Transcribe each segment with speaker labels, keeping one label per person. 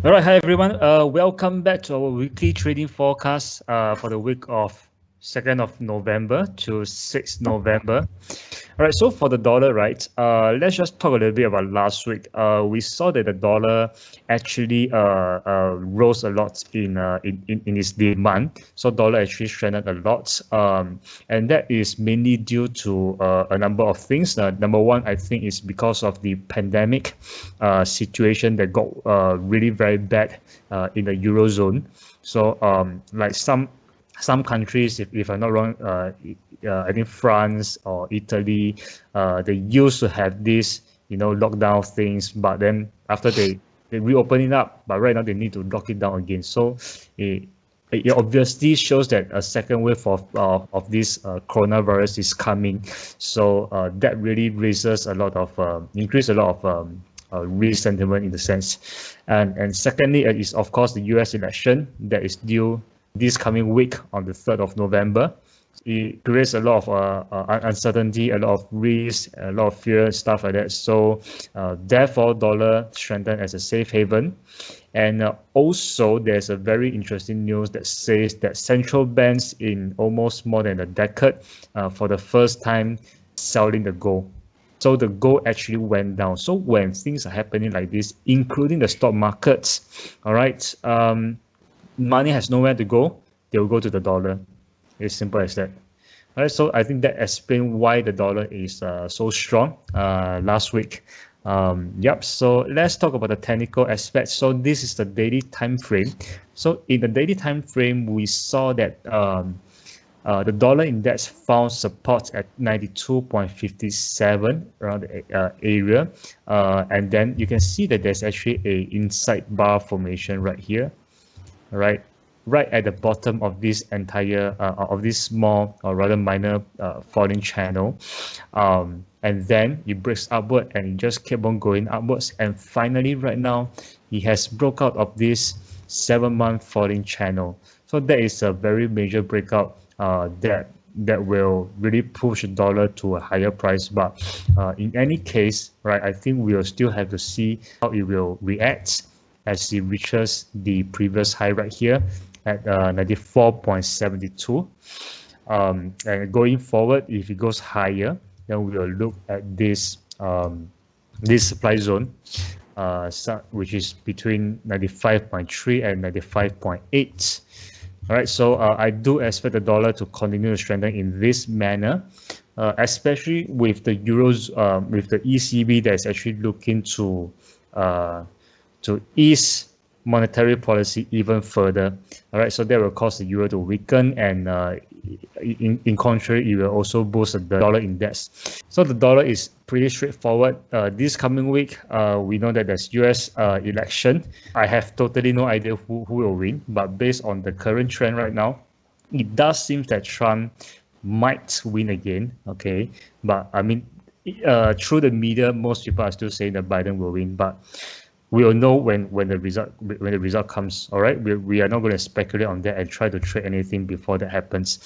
Speaker 1: All right, hi everyone. Welcome back to our weekly trading forecast for the week of 2nd of November to 6th November. All right, so for the dollar, right, let's just talk a little bit about last week. We saw that the dollar actually rose a lot in its demand. So dollar actually strengthened a lot, and that is mainly due to a number of things. Number one, I think, is because of the pandemic situation that got really very bad in the Eurozone. So like some countries, if I'm not wrong, I think France or Italy, they used to have this, lockdown things, but then after they reopen it up, but right now they need to lock it down again. So it obviously shows that a second wave of this coronavirus is coming. So that really raises a lot of increase a lot of risk sentiment in the sense. And secondly, is of course the US election that is due this coming week on the 3rd of November. It creates a lot of uncertainty, a lot of risk, a lot of fear, stuff like that. So therefore, dollar strengthened as a safe haven. And also, there's a very interesting news that says that central banks in almost more than a decade, for the first time, selling the gold. So the gold actually went down. So when things are happening like this, including the stock markets, all right, money has nowhere to go, they will go to the dollar. It's simple as that. All right, so I think that explains why the dollar is so strong last week. Yep, so let's talk about the technical aspects. So this is the daily time frame. So in the daily time frame, we saw that the dollar index found support at 92.57 around the area. And then you can see that there's actually a inside bar formation right here. All right at the bottom of this entire of this small or rather minor falling channel, and then it breaks upward and it just kept on going upwards, and finally right now it has broke out of this 7-month falling channel. So that is a very major breakout that will really push the dollar to a higher price. But in any case, right, I think we'll still have to see how it will react as it reaches the previous high right here at 94.72. And going forward, if it goes higher, then we will look at this this supply zone, which is between 95.3 and 95.8. All right, so I do expect the dollar to continue to strengthen in this manner, especially with the euros, with the ECB that is actually looking to ease monetary policy even further. All right, so that will cause the euro to weaken, and in contrary, it will also boost the dollar index. So the dollar is pretty straightforward. This coming week, we know that there's US election. I have totally no idea who will win, but based on the current trend right now, it does seem that Trump might win again. Okay, but I mean, through the media, most people are still saying that Biden will win, but we will know when the result comes. All right, we are not going to speculate on that and try to trade anything before that happens.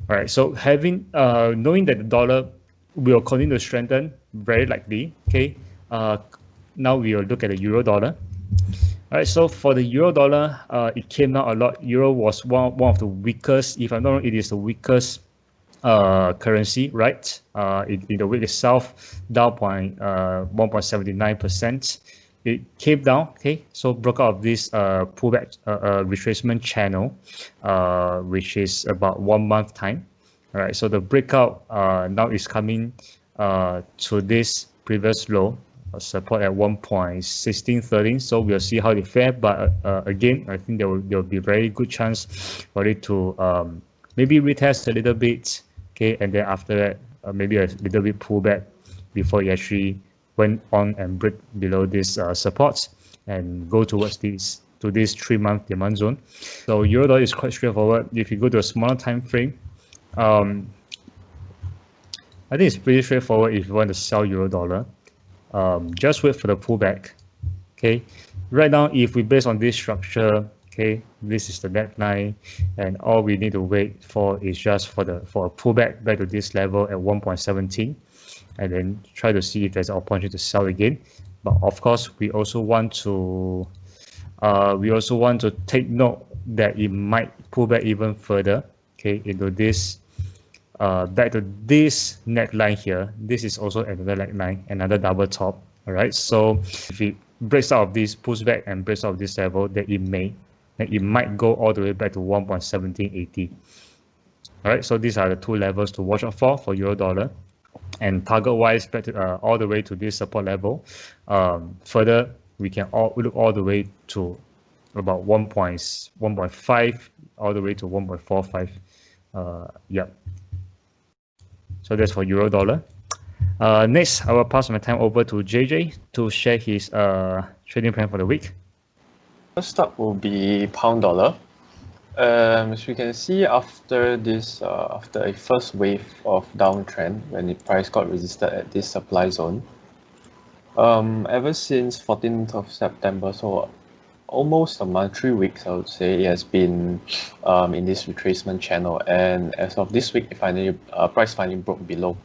Speaker 1: All right, so knowing that the dollar will continue to strengthen, very likely. Okay, now we will look at the Eurodollar. All right, so for the Eurodollar, it came down a lot. Euro was one of the weakest. If I'm not wrong, it is the weakest currency, right? In the week itself, down 1.79%. It came down, okay, so broke out of this pullback retracement channel, which is about 1 month time. All right, so the breakout now is coming to this previous low, support at 1.1613. So we'll see how it fare, but again, I think there will be a very good chance for it to maybe retest a little bit, okay, and then after that maybe a little bit pullback before it actually went on and break below this support and go towards this 3-month demand zone. So Eurodollar is quite straightforward. If you go to a smaller time frame, I think it's pretty straightforward. If you want to sell Eurodollar, just wait for the pullback. Okay, right now, if we base on this structure, okay, this is the neckline, and all we need to wait for is just for a pullback back to this level at 1.17. and then try to see if there's an opportunity to sell again. But of course, we also want to We also want to take note that it might pull back even further, okay, into this, back to this neckline here. This is also another neckline, another double top. All right, so if it breaks out of this, pulls back and breaks out of this level, then it might go all the way back to 1.1780. All right, so these are the two levels to watch out for euro dollar, and target wise back to all the way to this support level. Further, we can look all the way to about 1.5 all the way to 1.45. Yeah. So that's for euro dollar. Next, I will pass my time over to JJ to share his trading plan for the week.
Speaker 2: First up will be pound dollar. As we can see, after a first wave of downtrend when the price got resisted at this supply zone, ever since 14th of September, so almost a month, 3 weeks, I would say, it has been in this retracement channel, and as of this week, price finally broke below.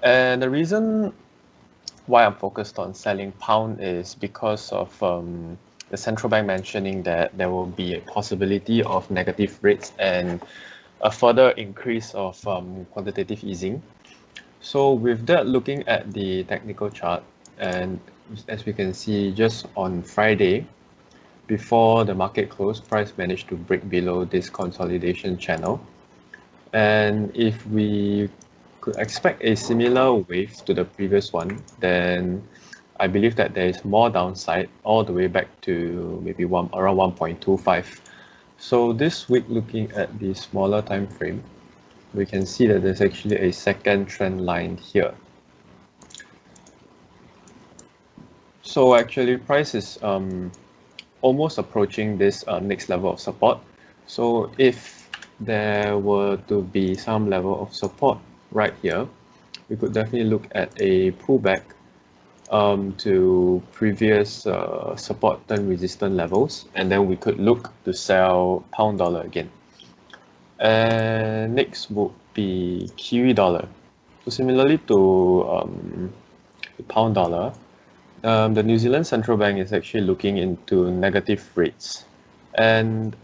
Speaker 2: And the reason why I'm focused on selling pound is because of the central bank mentioning that there will be a possibility of negative rates and a further increase of quantitative easing. So with that, looking at the technical chart, and as we can see, just on Friday, before the market closed, price managed to break below this consolidation channel. And if we could expect a similar wave to the previous one, then I believe that there is more downside all the way back to maybe around 1.25. So this week, looking at the smaller time frame, we can see that there's actually a second trend line here. So actually, price is almost approaching this next level of support. So if there were to be some level of support right here, we could definitely look at a pullback to previous support turn resistant levels, and then we could look to sell pound dollar again. And next would be Kiwi dollar. So similarly to the pound dollar, the New Zealand Central Bank is actually looking into negative rates, and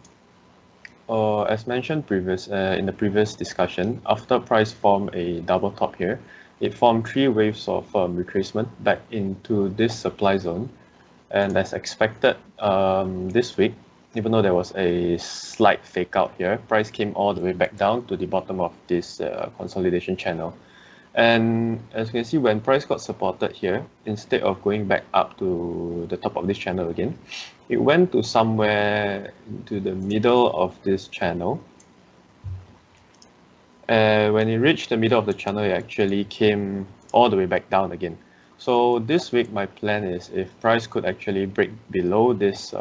Speaker 2: as mentioned in the previous discussion, after price formed a double top here, it formed 3 waves of retracement back into this supply zone. And as expected, this week, even though there was a slight fake out here, price came all the way back down to the bottom of this consolidation channel. And as you can see, when price got supported here, instead of going back up to the top of this channel again, it went to somewhere into the middle of this channel. When it reached the middle of the channel, it actually came all the way back down again. So this week, my plan is if price could actually break below this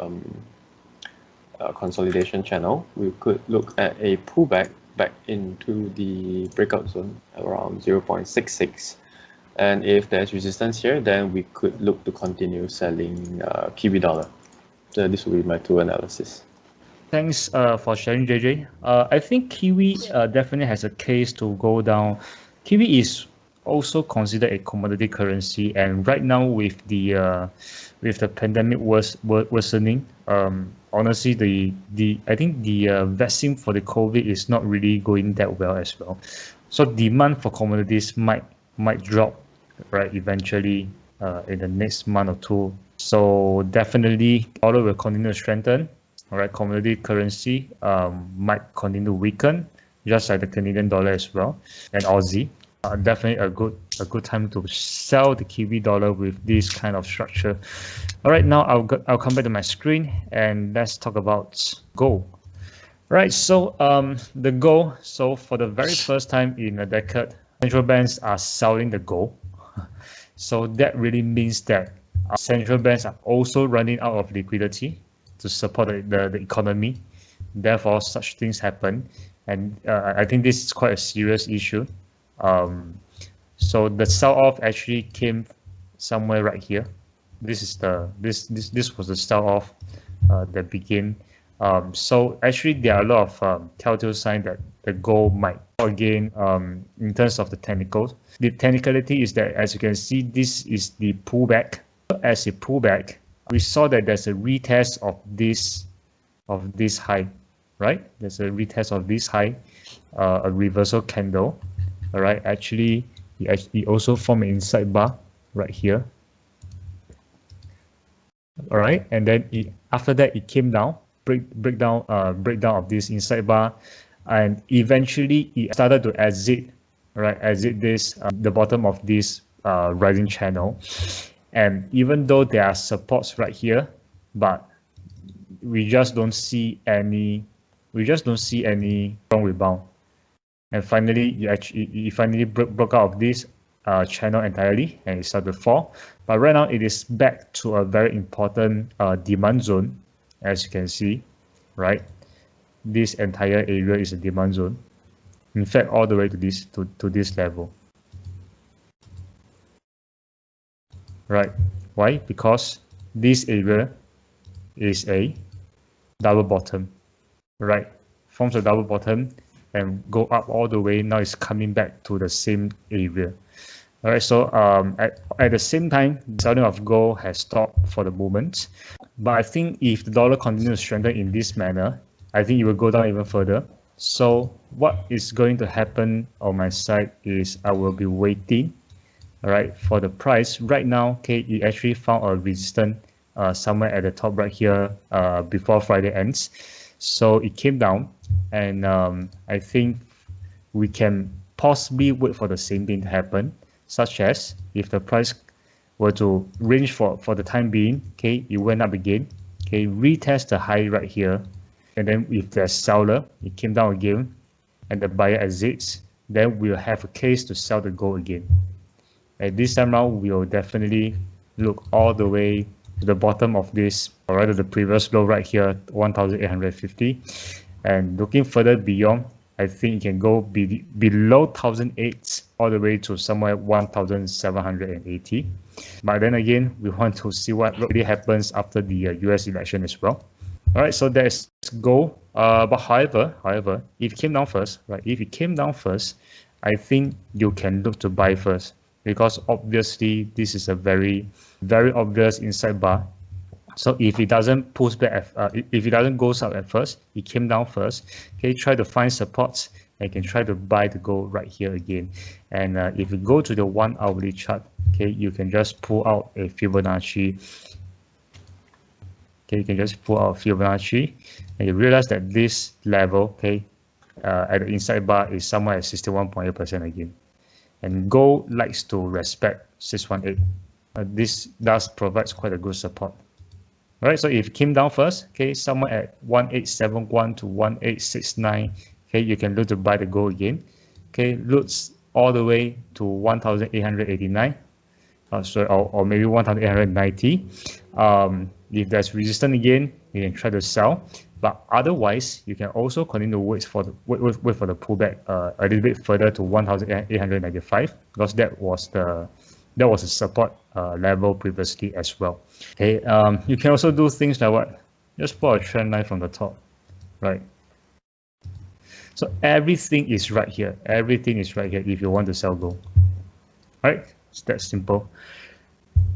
Speaker 2: consolidation channel, we could look at a pullback back into the breakout zone around 0.66. And if there's resistance here, then we could look to continue selling Kiwi dollar. So this will be my 2 analysis.
Speaker 1: Thanks for sharing, JJ. I think Kiwi definitely has a case to go down. Kiwi is also considered a commodity currency, and right now with the pandemic worsening, honestly, I think the vaccine for the COVID is not really going that well as well. So demand for commodities might drop, right, eventually in the next month or 2. So definitely, dollar will continue to strengthen. All right, commodity currency might continue to weaken, just like the Canadian dollar as well, and Aussie. Definitely a good time to sell the Kiwi dollar with this kind of structure. All right, now I'll come back to my screen and let's talk about gold. Right, so the gold. So for the very first time in a decade, central banks are selling the gold. So that really means that central banks are also running out of liquidity to support the economy. Therefore, such things happen, and I think this is quite a serious issue. So the sell-off actually came somewhere right here. This is this was the sell-off that began. So actually, there are a lot of telltale signs that the gold might again in terms of the technicals. The technicality is that, as you can see, this is the pullback. As a pullback, we saw that there's a retest of this high, right? There's a retest of this high, a reversal candle. All right, actually it also formed an inside bar right here. All right, and then after that it came down, breakdown of this inside bar, and eventually it started to exit, right? Exit this the bottom of this rising channel, and even though there are supports right here, but we just don't see any strong rebound. And finally, you finally broke out of this channel entirely, and it started to fall. But right now, it is back to a very important demand zone, as you can see, right? This entire area is a demand zone. In fact, all the way to this level. Right? Why? Because this area is a double bottom, right? Forms a double bottom and go up all the way. Now it's coming back to the same area. All right, so at the same time, the selling of gold has stopped for the moment. But I think if the dollar continues to strengthen in this manner, I think it will go down even further. So what is going to happen on my side is I will be waiting, all right, for the price. Right now, okay, it actually found a resistance somewhere at the top right here before Friday ends. So it came down, and I think we can possibly wait for the same thing to happen, such as if the price were to range for the time being, okay, it went up again, okay, retest the high right here, and then if there's seller, it came down again, and the buyer exits, then we'll have a case to sell the gold again. At this time round, we'll definitely look all the way to the bottom of this, or rather the previous low right here, 1,850, and looking further beyond, I think it can go below 1,008 all the way to somewhere 1,780. But then again, we want to see what really happens after the US election as well. All right, so there's gold. But however, if it came down first, right? If it came down first, I think you can look to buy first, because obviously this is a very, very obvious inside bar. So if it doesn't push back, if it doesn't go up at first, it came down first, okay, try to find supports and can try to buy the gold right here again. And if you go to the 1 hourly chart, okay, you can just pull out a Fibonacci. Okay, you can just pull out a Fibonacci, and you realize that this level, okay, at the inside bar is somewhere at 61.8% again. And gold likes to respect 618. This does provide quite a good support. All right, so if it came down first, okay, somewhere at 1871 to 1869, okay, you can look to buy the gold again. Okay, looks all the way to 1,889, or maybe 1,890. If there's resistance again, you can try to sell. But otherwise, you can also continue to wait for the pullback a little bit further to 1,895, because that was a support level previously as well. Okay, you can also do things like what? Just pull a trend line from the top, right? So everything is right here. Everything is right here if you want to sell gold. Right? It's that simple.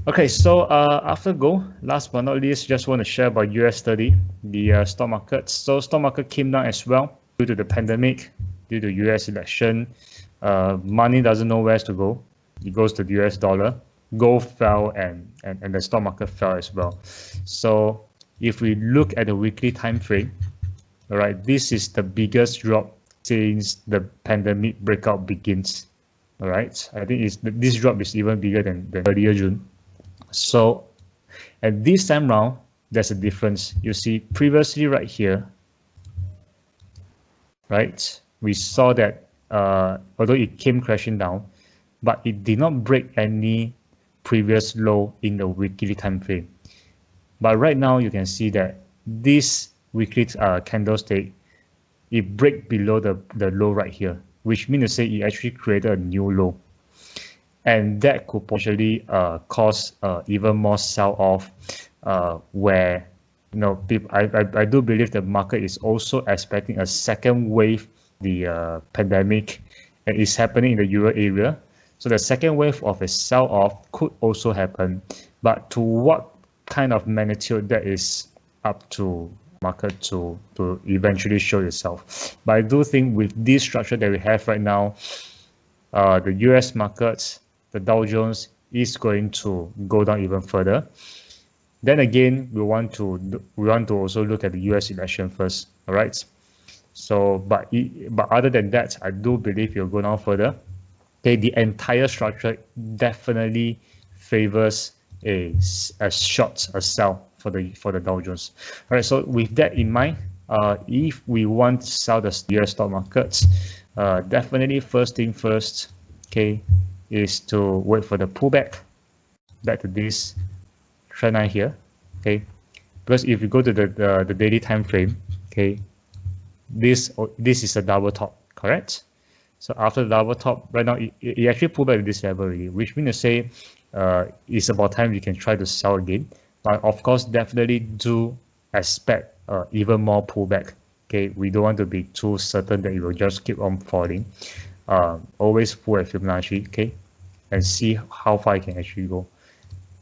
Speaker 1: Okay, so after gold, last but not least, just want to share about US30, the stock market. So stock market came down as well due to the pandemic, due to US election. Money doesn't know where to go. It goes to the US dollar. Gold fell, and the stock market fell as well. So if we look at the weekly time frame, all right, this is the biggest drop since the pandemic breakout begins. All right, I think this drop is even bigger than earlier June. So at this time round, there's a difference. You see previously right here, right, we saw that although it came crashing down, but it did not break any previous low in the weekly time frame. But right now you can see that this weekly candlestick, it break below the low right here, which means to say it actually created a new low, and that could potentially cause even more sell-off, where people, I do believe the market is also expecting a second wave, the pandemic, and it's happening in the Euro area. So the second wave of a sell-off could also happen, but to what kind of magnitude, that is up to market to eventually show itself. But I do think with this structure that we have right now, the US markets, the Dow Jones is going to go down even further. Then again, we want to also look at the US election first. All right. So, but other than that, I do believe you'll go down further. Okay, the entire structure definitely favors a short, a sell for the Dow Jones. All right. So with that in mind, if we want to sell the US stock markets, definitely first thing first, okay, is to wait for the pullback back to this trend line here, okay, because if you go to the daily time frame, okay, this is a double top, correct? So after the double top, right now it actually pulled back to this level already, which means to say it's about time you can try to sell again. But of course, definitely do expect even more pullback. Okay, we don't want to be too certain that it will just keep on falling. Always pull at Fibonacci, okay, and see how far it can actually go.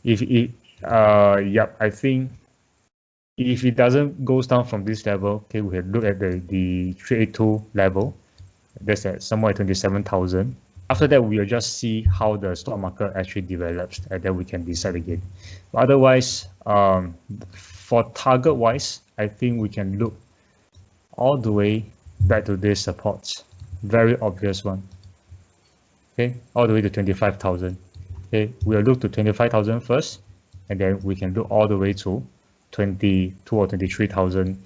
Speaker 1: If it yep, I think if it doesn't goes down from this level, okay, we can look at the 382 level. That's at somewhere at 27,000. After that, we'll just see how the stock market actually develops, and then we can decide again. But otherwise, for target wise, I think we can look all the way back to this support. Very obvious one. Okay, all the way to 25,000. Okay, we'll look to 25,000 first, and then we can look all the way to 22 or 23,000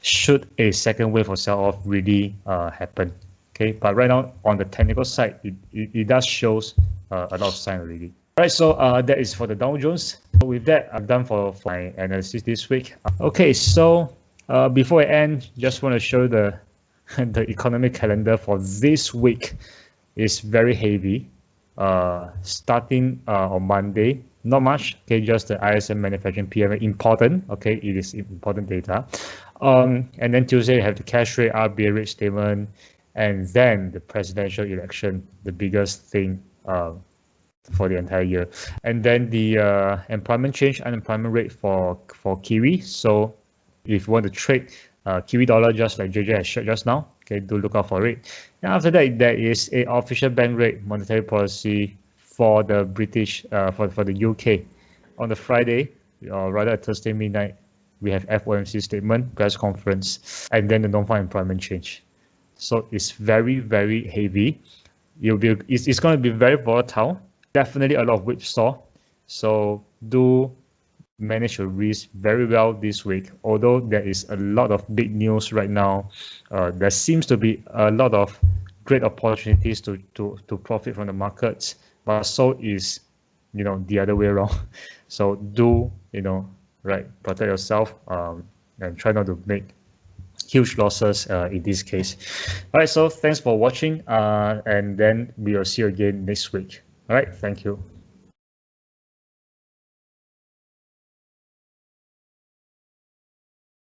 Speaker 1: should a second wave of sell-off really happen. Okay, but right now on the technical side, it does shows a lot of sign already. All right, so that is for the Dow Jones. So with that, I'm done for my analysis this week. Okay, so before I end, just want to show the economic calendar for this week. Is very heavy. Starting on Monday, not much. Okay, just the ISM manufacturing PMI important. Okay, it is important data. And then Tuesday you have the cash rate, RBA rate statement, and then the presidential election, the biggest thing for the entire year. And then the employment change, unemployment rate for Kiwi. So if you want to trade Kiwi dollar, just like JJ has shared just now, okay, do look out for it. And after that, there is a official bank rate monetary policy for the British, for the UK. On the Friday, or rather Thursday midnight, we have FOMC statement, press conference, and then the non-farm employment change. So it's very, very heavy. It's going to be very volatile. Definitely a lot of whipsaw. So do manage your risk very well this week. Although there is a lot of big news right now, there seems to be a lot of great opportunities to profit from the markets, but so is the other way around. So do protect yourself and try not to make huge losses in this case. All right, so thanks for watching, and then we will see you again next week. All right, thank you.